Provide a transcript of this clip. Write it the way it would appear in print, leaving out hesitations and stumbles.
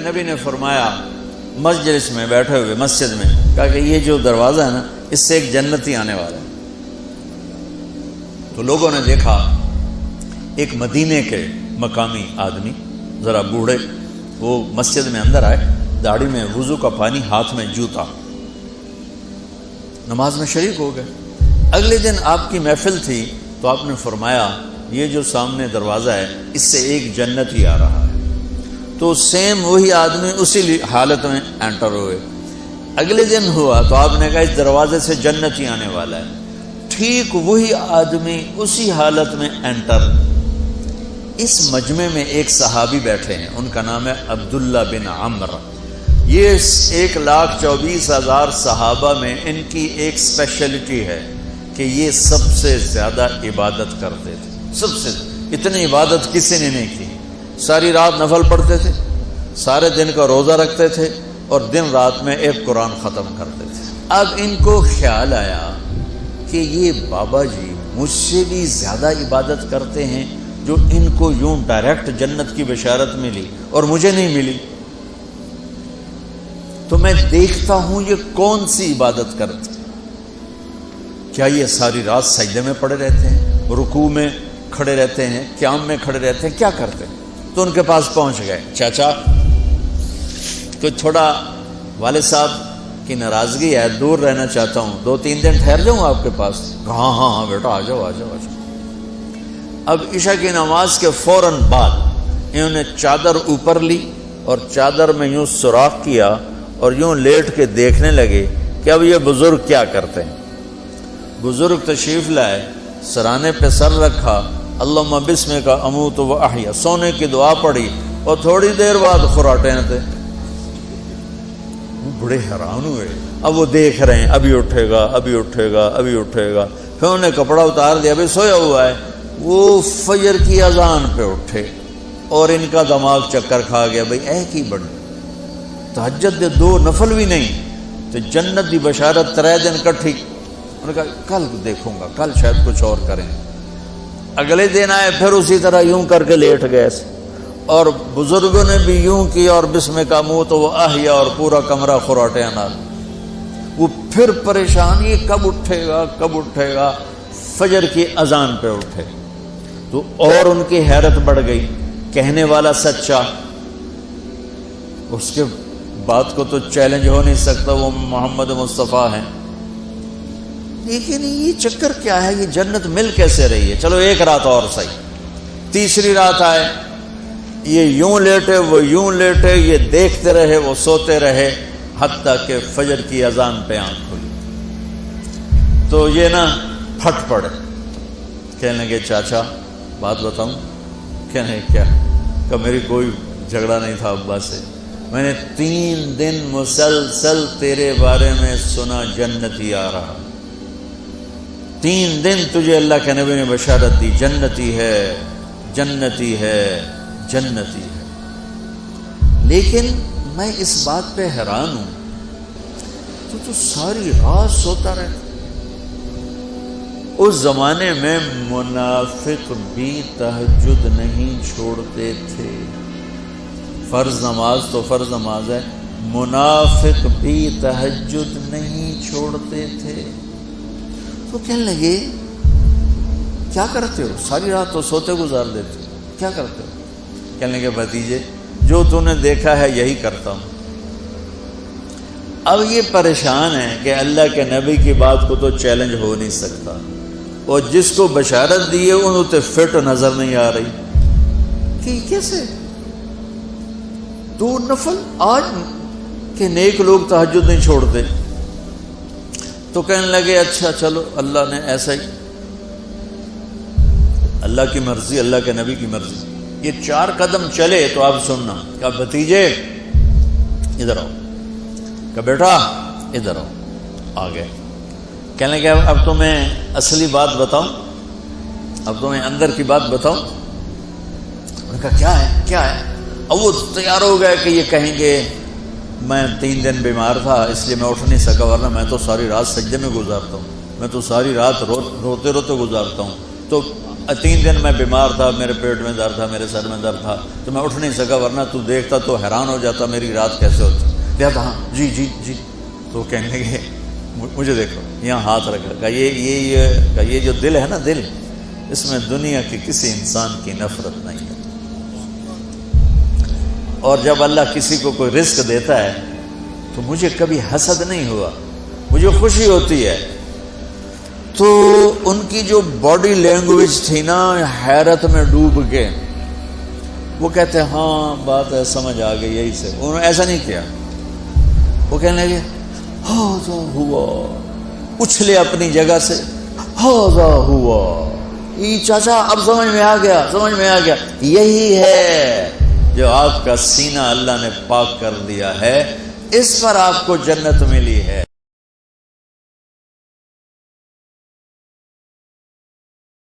نبی نے فرمایا مجلس میں بیٹھے ہوئے مسجد میں، کہا کہ یہ جو دروازہ ہے نا، اس سے ایک جنتی آنے والا ہے۔ تو لوگوں نے دیکھا ایک مدینے کے مقامی آدمی، ذرا بوڑھے، وہ مسجد میں اندر آئے، داڑھی میں وضو کا پانی، ہاتھ میں جوتا، نماز میں شریک ہو گئے۔ اگلے دن آپ کی محفل تھی تو آپ نے فرمایا یہ جو سامنے دروازہ ہے اس سے ایک جنتی آ رہا ہے۔ تو سیم وہی آدمی اسی حالت میں انٹر ہوئے۔ اگلے دن ہوا تو آپ نے کہا اس دروازے سے جنتی آنے والا ہے۔ ٹھیک وہی آدمی اسی حالت میں انٹر۔ اس مجمع میں ایک صحابی بیٹھے ہیں، ان کا نام ہے عبداللہ بن عمرو۔ یہ 1,24,000 صحابہ میں ان کی ایک اسپیشلٹی ہے کہ یہ سب سے زیادہ عبادت کرتے تھے، سب سے اتنی عبادت کسی نے نہیں کی۔ ساری رات نفل پڑھتے تھے، سارے دن کا روزہ رکھتے تھے، اور دن رات میں ایک قرآن ختم کرتے تھے۔ اب ان کو خیال آیا کہ یہ بابا جی مجھ سے بھی زیادہ عبادت کرتے ہیں، جو ان کو یوں ڈائریکٹ جنت کی بشارت ملی اور مجھے نہیں ملی، تو میں دیکھتا ہوں یہ کون سی عبادت کرتے ہیں۔ کیا یہ ساری رات سجدے میں پڑے رہتے ہیں، رکوع میں کھڑے رہتے ہیں، قیام میں کھڑے رہتے ہیں، کیا کرتے ہیں؟ تو ان کے پاس پہنچ گئے، چاچا تو تھوڑا والد صاحب کی ناراضگی ہے، دور رہنا چاہتا ہوں، 2-3 دن ٹھہر جاؤں آپ کے پاس؟ ہاں ہاں ہاں بیٹا آ جاؤ آ جاؤ آ جاؤ۔ اب عشاء کی نماز کے فوراً بعد انہوں نے چادر اوپر لی اور چادر میں یوں سوراخ کیا اور یوں لیٹ کے دیکھنے لگے کہ اب یہ بزرگ کیا کرتے ہیں۔ بزرگ تشریف لائے، سرانے پہ سر رکھا، اللہم بسمک اموت و احیا، سونے کی دعا پڑھی، اور تھوڑی دیر بعد خراٹے تھے۔ وہ بڑے حیران ہوئے۔ اب وہ دیکھ رہے ہیں ابھی اٹھے گا ابھی اٹھے گا ابھی اٹھے گا۔ پھر انہوں نے کپڑا اتار دیا، ابھی سویا ہوا ہے۔ وہ فجر کی اذان پہ اٹھے اور ان کا دماغ چکر کھا گیا، بھئی اے کی بڑی تہجد دے 2 نفل بھی نہیں تو جنت دی بشارت 3 دن کٹھی۔ انہوں نے کہا کل دیکھوں گا، کل شاید کچھ اور کریں۔ اگلے دن آئے، پھر اسی طرح یوں کر کے لیٹ گئے، اور بزرگوں نے بھی یوں کیا، اور بسمک اموت و احیا، اور پورا کمرہ خراٹے انار۔ وہ پھر پریشان، یہ کب اٹھے گا کب اٹھے گا؟ فجر کی اذان پہ اٹھے تو اور ان کی حیرت بڑھ گئی، کہنے والا سچا، اس کے بات کو تو چیلنج ہو نہیں سکتا، وہ محمد مصطفیٰ ہیں، لیکن یہ چکر کیا ہے، یہ جنت مل کیسے رہی ہے؟ چلو ایک رات اور صحیح۔ تیسری رات آئے، یہ یوں لیٹے وہ یوں لیٹے، یہ دیکھتے رہے وہ سوتے رہے، حتیٰ کہ فجر کی اذان پہ آنکھ کھلی تو یہ نا پھٹ پڑے، کہنے لگے چاچا بات بتاؤں؟ کہنے کیا؟ کہ میری کوئی جھگڑا نہیں تھا ابا سے، میں نے 3 دن مسلسل تیرے بارے میں سنا جنتی آ رہا، 3 دن تجھے اللہ کے نبی نے بشارت دی، جنتی ہے جنتی ہے جنتی ہے، لیکن میں اس بات پہ حیران ہوں تو ساری رات سوتا رہتا۔ اس زمانے میں منافق بھی تہجد نہیں چھوڑتے تھے، فرض نماز تو فرض نماز ہے، منافق بھی تہجد نہیں چھوڑتے تھے۔ تو کہنے لگے کیا کرتے ہو؟ ساری رات تو سوتے گزار دیتے ہو، کیا کرتے ہو؟ کہنے لگے بھتیجے جو تو نے دیکھا ہے یہی کرتا ہوں۔ اب یہ پریشان ہے کہ اللہ کے نبی کی بات کو تو چیلنج ہو نہیں سکتا، اور جس کو بشارت دی ہے انہوں تے فٹ نظر نہیں آ رہی کہ کیسے 2 نفل آج کہ نیک لوگ تہجد نہیں چھوڑتے۔ تو کہنے لگے اچھا چلو اللہ نے ایسا ہی، اللہ کی مرضی، اللہ کے نبی کی مرضی۔ یہ 4 قدم چلے تو آپ سننا، کہ بھتیجے ادھر آؤ، کہ بیٹا ادھر آؤ، آ گئے۔ کہنے لگے اب تمہیں اصلی بات بتاؤں، اب تمہیں اندر کی بات بتاؤں؟ انہوں نے کہا کیا ہے کیا ہے؟ اب وہ تیار ہو گئے کہ یہ کہیں گے میں 3 دن بیمار تھا اس لیے میں اٹھ نہیں سکا، ورنہ میں تو ساری رات سجدے میں گزارتا ہوں، میں تو ساری رات روتے روتے گزارتا ہوں۔ تو 3 دن میں بیمار تھا، میرے پیٹ میں درد تھا، میرے سر میں درد تھا، تو میں اٹھ نہیں سکا، ورنہ تو دیکھتا تو حیران ہو جاتا میری رات کیسے ہوتی۔ کہتا ہاں جی جی جی، تو کہنے لگے مجھے دیکھو، یہاں ہاتھ رکھا، کہ یہ جو دل ہے نا، دل، اس میں دنیا کے کسی انسان کی نفرت نہیں ہے۔ اور جب اللہ کسی کو کوئی رزق دیتا ہے تو مجھے کبھی حسد نہیں ہوا، مجھے خوشی ہوتی ہے۔ تو ان کی جو باڈی لینگویج تھی نا، حیرت میں ڈوب کے وہ کہتے ہیں ہاں بات ہے، سمجھ آ گئی، یہی سے۔ انہوں نے ایسا نہیں کیا، وہ کہنے لگے ہاذا ہوا، اچھلے اپنی جگہ سے، ہاذا ہوا، یہ چاچا اب سمجھ میں آ گیا، سمجھ میں آ گیا، یہی ہے جو آپ کا سینہ اللہ نے پاک کر دیا ہے، اس پر آپ کو جنت ملی ہے۔